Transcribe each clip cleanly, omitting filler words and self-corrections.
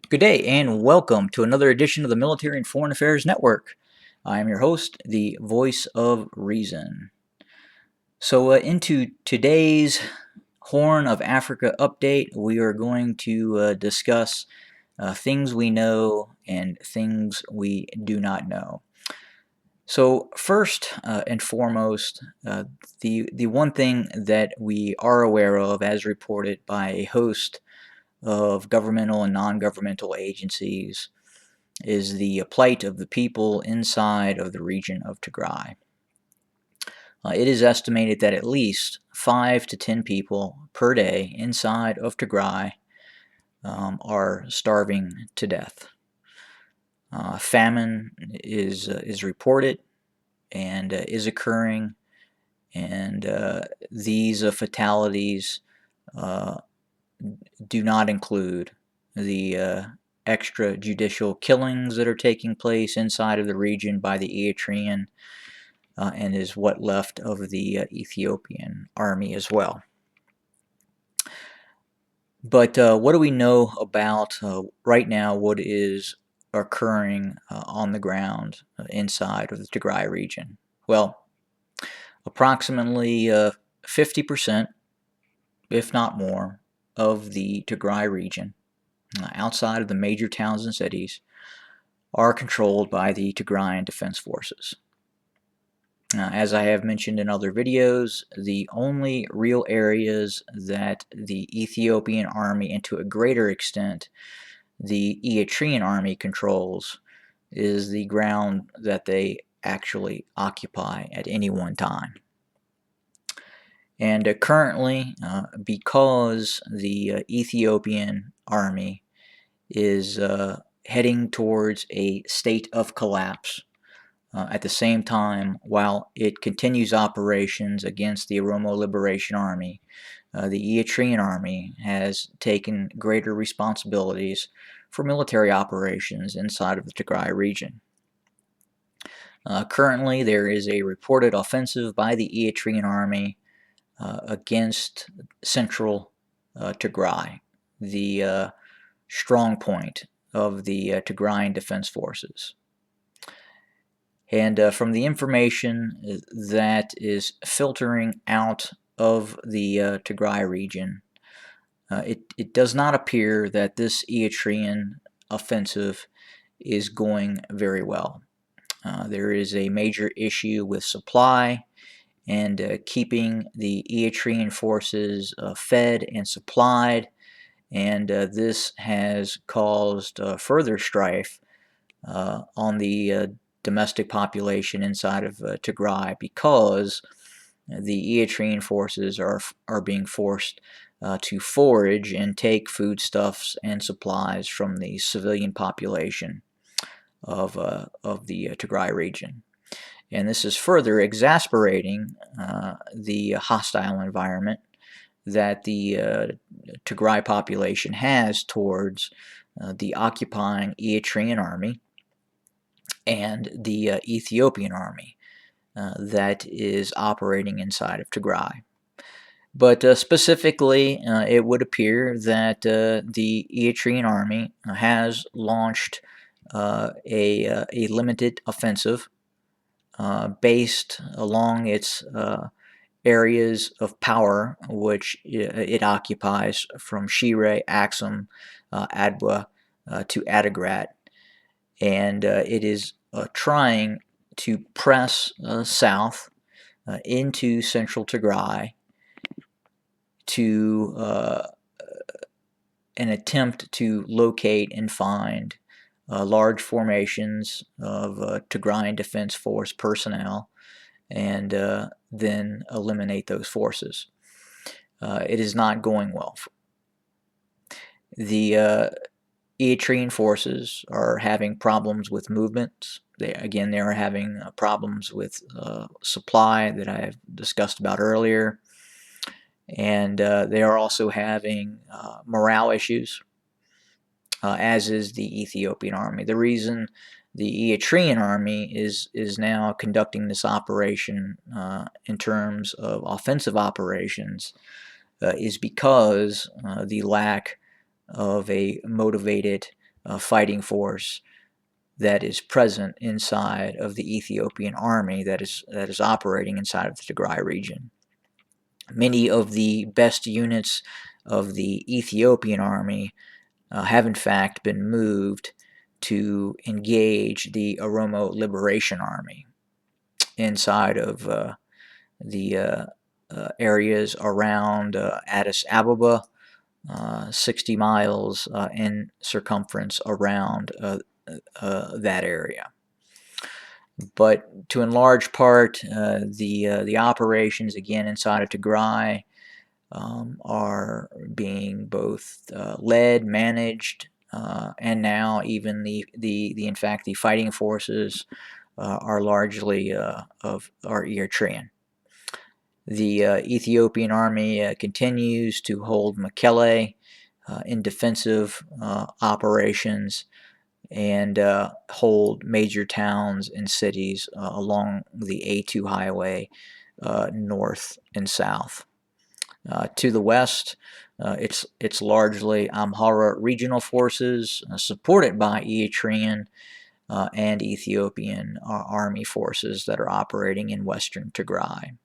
Good day and welcome to another edition of the Military and Foreign Affairs Network. I am your host, the Voice of Reason. So, into today's Horn of Africa update, we are going to discuss things we know and things we do not know. So, first and foremost, the one thing that we are aware of, as reported by a host of governmental and non-governmental agencies, is the plight of the people inside of the region of Tigray. It is estimated that at least 5 to 10 people per day inside of Tigray are starving to death. Famine is reported and is occurring, and these fatalities uh, do not include the extrajudicial killings that are taking place inside of the region by the Eritrean and is what left of the Ethiopian army as well. But what do we know about right now what is occurring on the ground inside of the Tigray region? Well, approximately 50%, if not more, of the Tigray region outside of the major towns and cities are controlled by the Tigrayan Defense Forces. As I have mentioned in other videos, the only real areas that the Ethiopian army, and to a greater extent the Eritrean army, controls is the ground that they actually occupy at any one time. And currently, because the Ethiopian army is heading towards a state of collapse, at the same time, while it continues operations against the Oromo Liberation Army, the Eritrean Army has taken greater responsibilities for military operations inside of the Tigray region. Currently, there is a reported offensive by the Eritrean Army against central Tigray, the strong point of the Tigrayan Defense Forces. And from the information that is filtering out of the Tigray region, it does not appear that this Eritrean offensive is going very well. There is a major issue with supply and keeping the Eritrean forces fed and supplied, and this has caused further strife on the domestic population inside of Tigray, because the Eritrean forces are being forced to forage and take foodstuffs and supplies from the civilian population of the Tigray region. And this is further exasperating the hostile environment that the Tigray population has towards the occupying Eritrean army and the Ethiopian army that is operating inside of Tigray. But specifically, it would appear that the Eritrean army has launched a limited offensive based along its areas of power, which it occupies from Shire, Axum, Adwa to Adigrat. And it is trying to press south into central Tigray to an attempt to locate and find large formations of Tigrayan Defense Force personnel and then eliminate those forces. It is not going well. The Eritrean forces are having problems with movements. They are having problems with supply that I have discussed about earlier. And they are also having morale issues, as is the Ethiopian army. The reason the Eritrean army is now conducting this operation in terms of offensive operations is because the lack of a motivated fighting force that is present inside of the Ethiopian army that is operating inside of the Tigray region. Many of the best units of the Ethiopian army have in fact been moved to engage the Oromo Liberation Army inside of the areas around Addis Ababa, 60 miles in circumference around that area. But to in large part, the operations again inside of Tigray are being both led, managed, and now even the in fact the fighting forces are largely are Eritrean. The Ethiopian army continues to hold Mekelle in defensive operations and hold major towns and cities along the A2 highway north and south. To the west, it's largely Amhara regional forces supported by Eritrean and Ethiopian army forces that are operating in western Tigray.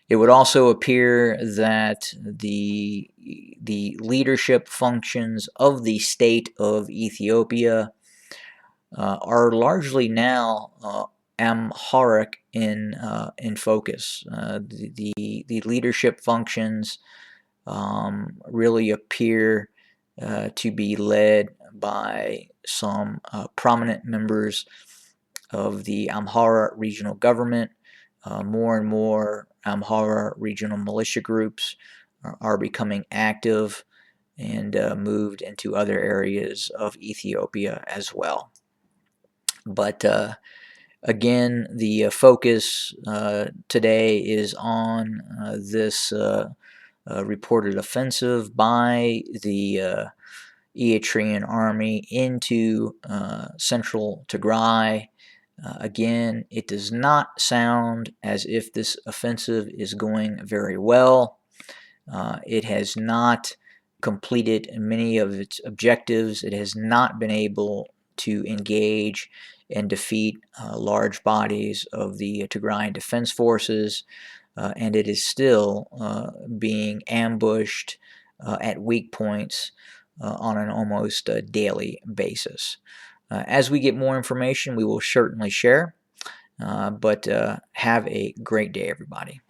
It would also appear that the leadership functions of the state of Ethiopia are largely now Amharic in focus. The leadership functions really appear to be led by some prominent members of the Amhara regional government. More and more Amhara regional militia groups are becoming active and moved into other areas of Ethiopia as well. But again, the focus today is on this reported offensive by the Eritrean army into central Tigray. Again, it does not sound as if this offensive is going very well. It has not completed many of its objectives. It has not been able to engage and defeat large bodies of the Tigrayan Defense Forces, and it is still being ambushed at weak points on an almost daily basis. As we get more information, we will certainly share, but have a great day, everybody.